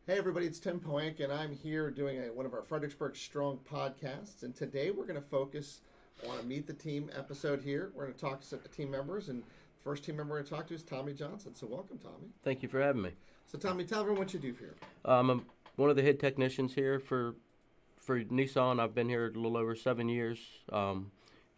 Hey everybody, it's Tim Pohanka, and I'm here doing one of our Fredericksburg Strong podcasts. And today we're going to focus on a Meet the Team episode here. We're going to talk to some team members, and the first team member we're going to talk to is Tommy Johnson. So welcome, Tommy. Thank you for having me. So Tommy, tell everyone what you do here. I'm one of the head technicians here for Nissan. I've been here a little over 7 years.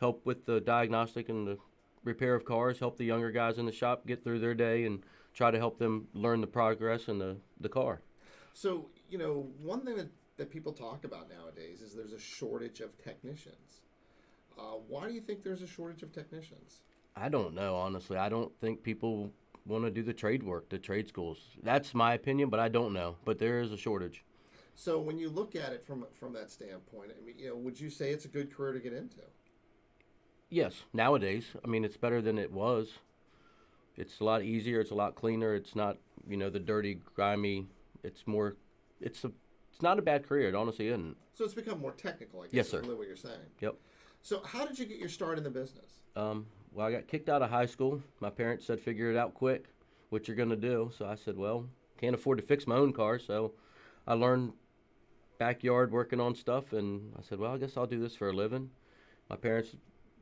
Help with the diagnostic and the repair of cars. Help the younger guys in the shop get through their day and try to help them learn the progress in the car. So, one thing that people talk about nowadays is there's a shortage of technicians. Why do you think there's a shortage of technicians? I don't know, honestly. I don't think people want to do the trade work, the trade schools. That's my opinion, but I don't know. But there is a shortage. So when you look at it from that standpoint, I mean, would you say it's a good career to get into? Yes, nowadays. I mean, it's better than it was. It's a lot easier. It's a lot cleaner. It's not, the dirty, grimy. It's not a bad career. It honestly isn't. So it's become more technical, I guess. Yes, sir. Is really what you're saying. Yep. So how did you get your start in the business? Well, I got kicked out of high school. My parents said, figure it out quick, what you're going to do. So I said, well, can't afford to fix my own car. So I learned backyard working on stuff. And I said, well, I guess I'll do this for a living. My parents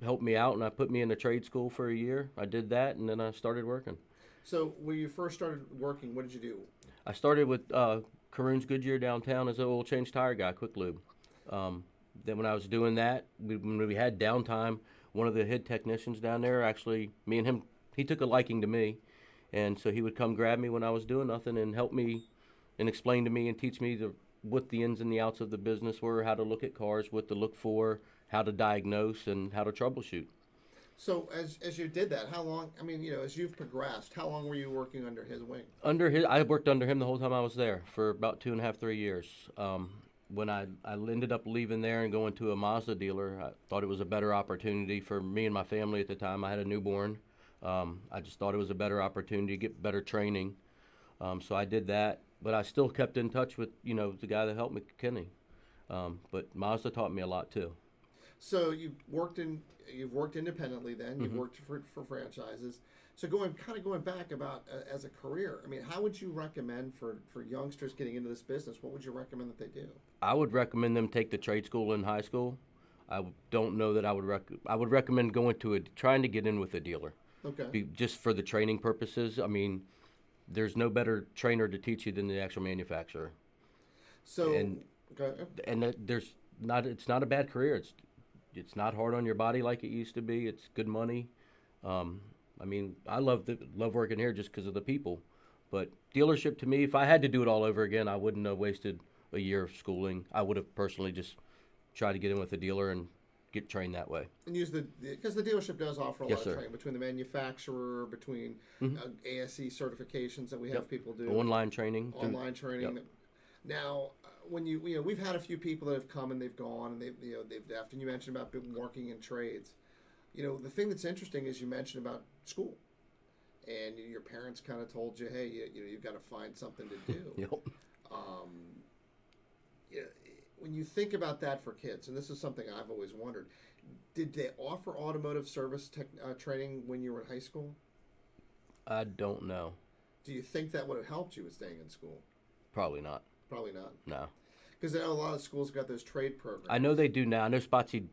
helped me out, and I put me in a trade school for a year. I did that, and then I started working. So when you first started working, what did you do? I started with Caroon's Goodyear downtown as an oil change tire guy, quick lube. Then when I was doing that, when we had downtime, one of the head technicians down there, actually, me and him, he took a liking to me. And so he would come grab me when I was doing nothing and help me and explain to me and teach me what the ins and the outs of the business were, how to look at cars, what to look for, how to diagnose, and how to troubleshoot. So as you did that, how long, as you've progressed, how long were you working under his wing? I worked under him the whole time I was there for about 2.5, 3 years. When I ended up leaving there and going to a Mazda dealer, I thought it was a better opportunity for me and my family at the time. I had a newborn. I just thought it was a better opportunity to get better training. So I did that, but I still kept in touch with, the guy that helped me, Kenny. But Mazda taught me a lot too. So you've worked independently then, you've worked for franchises. So going back about as a career, how would you recommend for youngsters getting into this business, what would you recommend that they do? I would recommend them take the trade school in high school. I don't know that I would recommend going to trying to get in with a dealer. Okay. Just for the training purposes. There's no better trainer to teach you than the actual manufacturer. So okay. And it's not a bad career. It's not hard on your body like it used to be. It's good money. I love working here just because of the people. But dealership, to me, if I had to do it all over again, I wouldn't have wasted a year of schooling. I would have personally just tried to get in with a dealer and get trained that way. And because the dealership does offer a Yes, lot sir. of training between the manufacturer, between ASE certifications that we have people do. Online training. Online training. Yep. Now, when we've had a few people that have come and they've gone and they've left, and you mentioned about working in trades. The thing that's interesting is you mentioned about school, and your parents kind of told you, hey, you've got to find something to do. Yep. When you think about that for kids, and this is something I've always wondered, did they offer automotive service training when you were in high school? I don't know. Do you think that would have helped you with staying in school? Probably not. Probably not. No. Because I know a lot of schools got those trade programs. I know they do now. I know Spotsy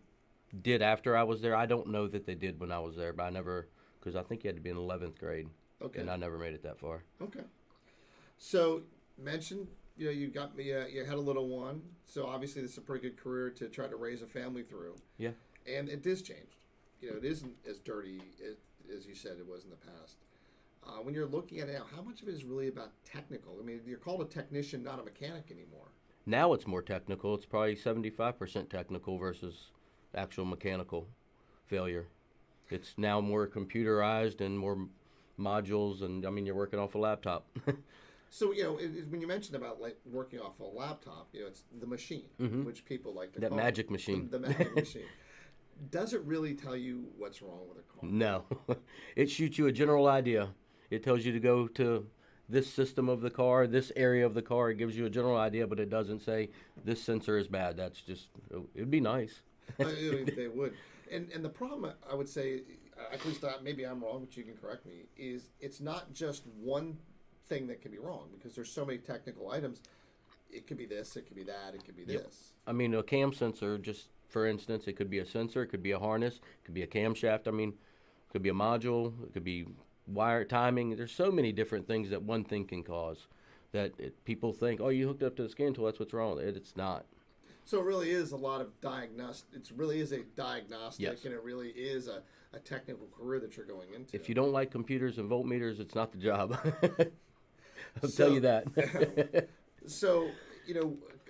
did after I was there. I don't know that they did when I was there, but I never, because I think you had to be in 11th grade. Okay. And I never made it that far. Okay. So, mentioned, you had a little one, so obviously this is a pretty good career to try to raise a family through. Yeah. And it is changed. It isn't as dirty as you said it was in the past. When you're looking at it now, how much of it is really about technical? You're called a technician, not a mechanic anymore. Now it's more technical. It's probably 75% technical versus actual mechanical failure. It's now more computerized and more modules, and you're working off a laptop. So, when you mentioned about like working off a laptop, it's the machine, which people like to that call magic machine. The magic machine. Does it really tell you what's wrong with a car? No. It shoots you a general idea. It tells you to go to this system of the car, this area of the car. It gives you a general idea, but it doesn't say this sensor is bad. That's just, it'd be nice. They would. And the problem, I would say, at least maybe I'm wrong, but you can correct me, is it's not just one thing that can be wrong, because there's so many technical items. it could be this, it could be that, it could be Yep. this. I mean, a cam sensor, just for instance, it could be a sensor, it could be a harness, it could be a camshaft. I mean, it could be a module, it could be wire timing. There's so many different things that one thing can cause that people think, oh, you hooked up to the scan tool, that's what's wrong with it. It's not. So it really is a lot of diagnostic. It really is a diagnostic, Yes. and it really is a technical career that you're going into. If you don't like computers and voltmeters, it's not the job. I'll So- tell you that. So,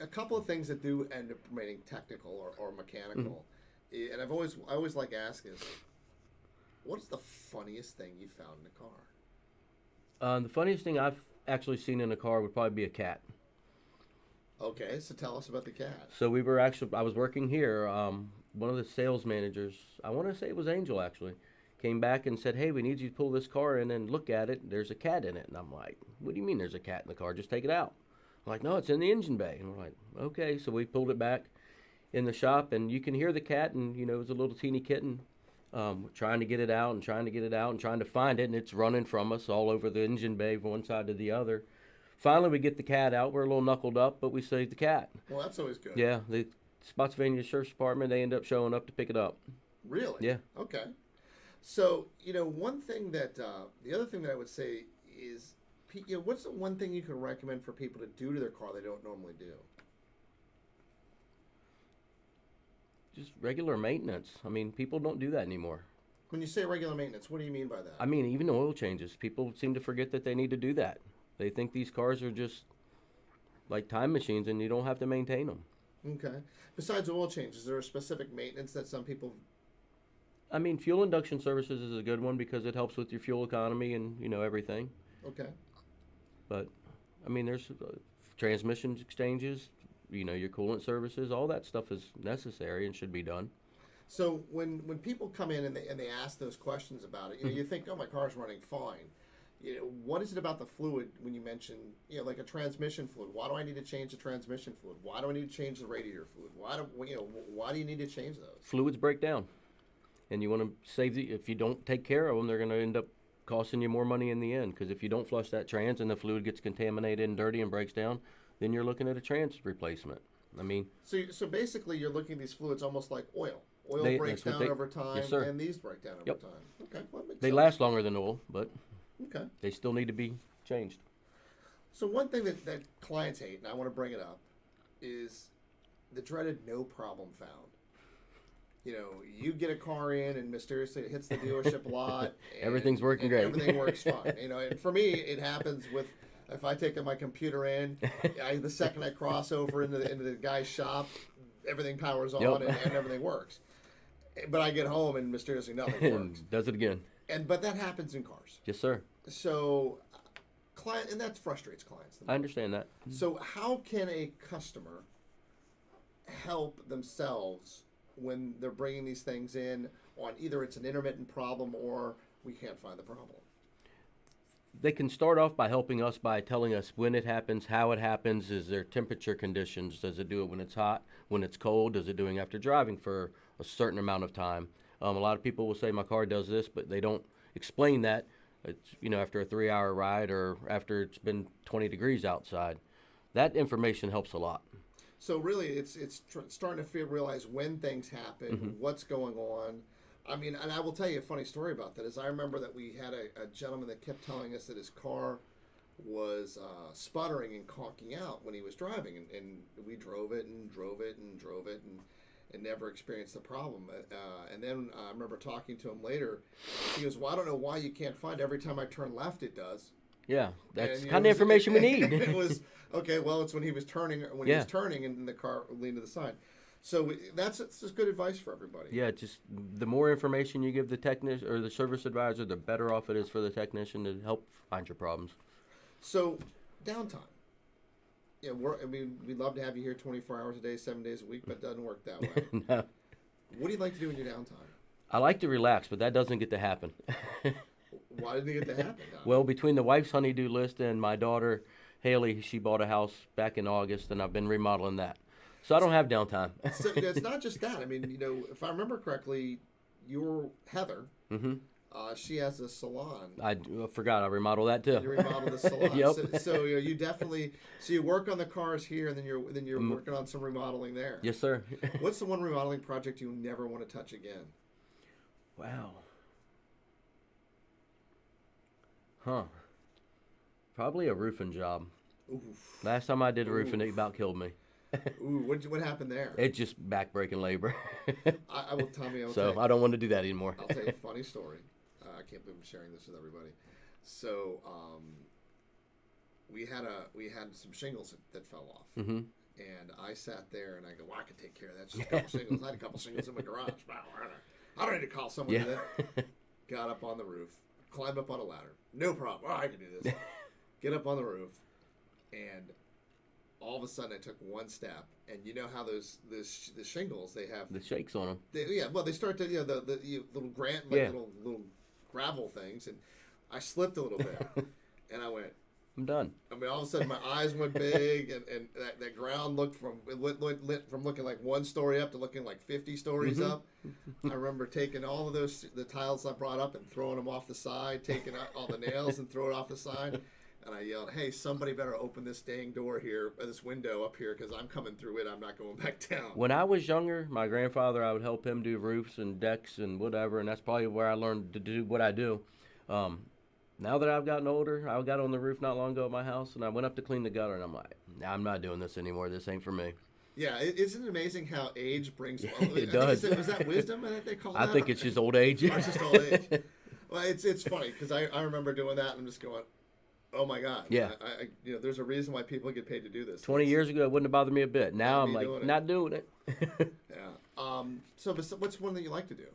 a couple of things that do end up remaining technical or mechanical, and I always like asking is, what's the funniest thing you found in a car? The funniest thing I've actually seen in a car would probably be a cat. Okay, so tell us about the cat. So I was working here. One of the sales managers, I want to say it was Angel actually, came back and said, hey, we need you to pull this car in and look at it. There's a cat in it. And I'm like, what do you mean there's a cat in the car? Just take it out. I'm like, no, it's in the engine bay. And we're like, okay. So we pulled it back in the shop, and you can hear the cat, and, it was a little teeny kitten. Trying to get it out and trying to get it out and trying to find it, and it's running from us all over the engine bay from one side to the other. Finally, we get the cat out. We're a little knuckled up, but we saved the cat. Well, that's always good. Yeah, the Spotsylvania Sheriff's Department, they end up showing up to pick it up. Really? Yeah. Okay. So, one thing that, the other thing that I would say is, what's the one thing you can recommend for people to do to their car they don't normally do? Just regular maintenance. I mean, people don't do that anymore. When you say regular maintenance, what do you mean by that? I mean, even oil changes. People seem to forget that they need to do that. They think these cars are just like time machines, and you don't have to maintain them. Okay. Besides oil change, is there a specific maintenance that some people... I mean, fuel induction services is a good one because it helps with your fuel economy and, everything. Okay. But, I mean, there's transmission exchanges, your coolant services, all that stuff is necessary and should be done. So when people come in and they ask those questions about it, you think, oh, my car's running fine. What is it about the fluid when you mention, like a transmission fluid? Why do I need to change the transmission fluid? Why do I need to change the radiator fluid? Why do you need to change those? Fluids break down, and you want to save if you don't take care of them, they're going to end up costing you more money in the end. Because if you don't flush that trans and the fluid gets contaminated and dirty and breaks down, then you're looking at a trans replacement. I mean, so basically, you're looking at these fluids almost like oil. Oil breaks that's what down over time, Yes, sir. and these break down over Yep. time. Okay, well, that makes they sense. last longer than oil, but Okay. they still need to be changed. So one thing that clients hate, and I want to bring it up, is the dreaded no problem found. You get a car in and mysteriously it hits the dealership lot. And, Everything's working and great. Everything works fine. And for me, it happens with, if I take my computer in, the second I cross over into the guy's shop, everything powers on Yep. and everything works. But I get home and mysteriously nothing works. And does it again. But that happens in cars. Yes, sir. So, and that frustrates clients. I understand that. So how can a customer help themselves when they're bringing these things in on either it's an intermittent problem or we can't find the problem? They can start off by helping us by telling us when it happens, how it happens, is there temperature conditions, does it do it when it's hot, when it's cold, does it do it after driving for a certain amount of time. A lot of people will say my car does this, but they don't explain that. It's, after a 3-hour ride or after it's been 20 degrees outside. That information helps a lot. So really, it's starting to realize when things happen, what's going on. I mean, and I will tell you a funny story about that. Is I remember that we had a gentleman that kept telling us that his car was sputtering and conking out when he was driving, and we drove it and drove it and drove it and never experienced the problem. And then I remember talking to him later. He goes, "Well, I don't know why you can't find. Every time I turn left, it does." Yeah, that's And, the kind of information we need. It was okay. Well, it's when he was turning, he was turning, and the car leaned to the side. So that's just good advice for everybody. Yeah, just the more information you give the technician or the service advisor, the better off it is for the technician to help find your problems. So downtime. Yeah, we'd love to have you here 24 hours a day, 7 days a week, but it doesn't work that way. No. What do you like to do in your downtime? I like to relax, but that doesn't get to happen. Why didn't it get to happen, Don? Well, between the wife's honeydew list and my daughter, Haley, she bought a house back in August, and I've been remodeling that. So I don't have downtime. So, it's not just that. I mean, if I remember correctly, Heather She has a salon. I forgot I remodeled that too. You remodeled the salon. Yep. So you definitely you work on the cars here, and then you're working on some remodeling there. Yes, sir. What's the one remodeling project you never want to touch again? Wow. Huh. Probably a roofing job. Oof. Last time I did a roofing, it about killed me. Ooh, what happened there? It's just back-breaking labor. I will tell me. I don't want to do that anymore. I'll tell you a funny story. I can't believe I'm sharing this with everybody. So, we had some shingles that fell off, Mm-hmm. and I sat there and I go, "Well, I can take care of that. Just a couple shingles. I had a couple shingles in my garage. I don't need to call someone to do that." Got up on the roof, climbed up on a ladder. No problem. Oh, I can do this. Get up on the roof, and all of a sudden I took one step, and you know how the shingles, they have The shakes on them. they start to the little little gravel things, and I slipped a little bit, and I went. I'm done. I mean, all of a sudden my eyes went big, and that ground looked from looking like one story up to looking like 50 stories up. I remember taking all of the tiles I brought up and throwing them off the side, taking out all the nails and throwing it off the side. And I yelled, "Hey, somebody better open this dang door here, this window up here, because I'm coming through it. I'm not going back down." When I was younger, my grandfather, I would help him do roofs and decks and whatever, and that's probably where I learned to do what I do. Now that I've gotten older, I got on the roof not long ago at my house, and I went up to clean the gutter, and I'm like, nah, I'm not doing this anymore. This ain't for me. Yeah, isn't it amazing how age brings... It does. Was that wisdom that they call that? I think it's just old age. It's just old age. Well, it's funny, because I remember doing that, and I'm just going... Oh my God! Yeah, there's a reason why people get paid to do this. 20 years ago, it wouldn't have bothered me a bit. Now I'm like, not doing it. Yeah. So, what's one that you like to do?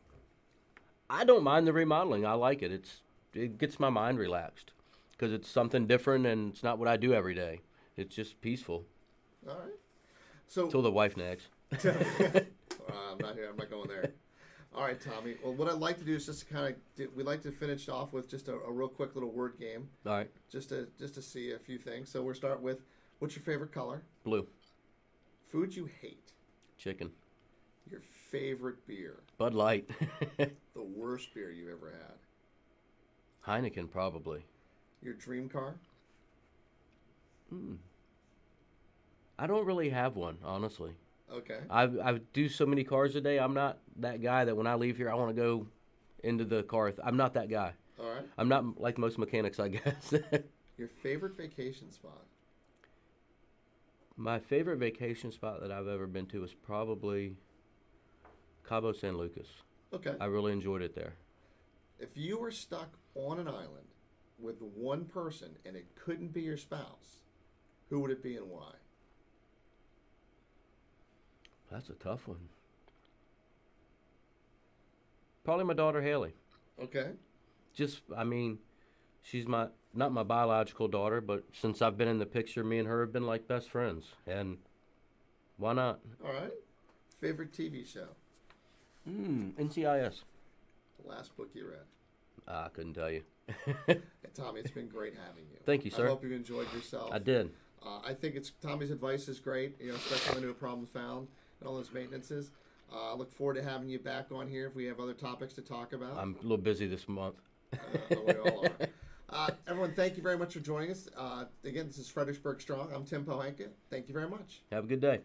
I don't mind the remodeling. I like it. It gets my mind relaxed because it's something different and it's not what I do every day. It's just peaceful. All right. So until the wife nags. I'm not here. I'm not going there. All right, Tommy. Well, what I'd like to do is just we'd like to finish off with just a real quick little word game. All right. Just to see a few things. So we'll start with, what's your favorite color? Blue. Food you hate? Chicken. Your favorite beer? Bud Light. The worst beer you ever had? Heineken, probably. Your dream car? I don't really have one, honestly. Okay. I do so many cars a day. I'm not that guy that when I leave here, I want to go into the car. I'm not that guy. All right. I'm not like most mechanics, I guess. Your favorite vacation spot? My favorite vacation spot that I've ever been to is probably Cabo San Lucas. Okay. I really enjoyed it there. If you were stuck on an island with one person and it couldn't be your spouse, who would it be and why? That's a tough one. Probably my daughter Haley. Okay. She's not my biological daughter, but since I've been in the picture, me and her have been like best friends. And why not? All right. Favorite TV show? NCIS. The last book you read? I couldn't tell you. Hey, Tommy, it's been great having you. Thank you, sir. I hope you enjoyed yourself. I did. I think Tommy's advice is great, especially when new problems found and all those maintenances. I look forward to having you back on here if we have other topics to talk about. I'm a little busy this month. We all are. Everyone, thank you very much for joining us. Again, this is Fredericksburg Strong. I'm Tim Pohanka. Thank you very much. Have a good day.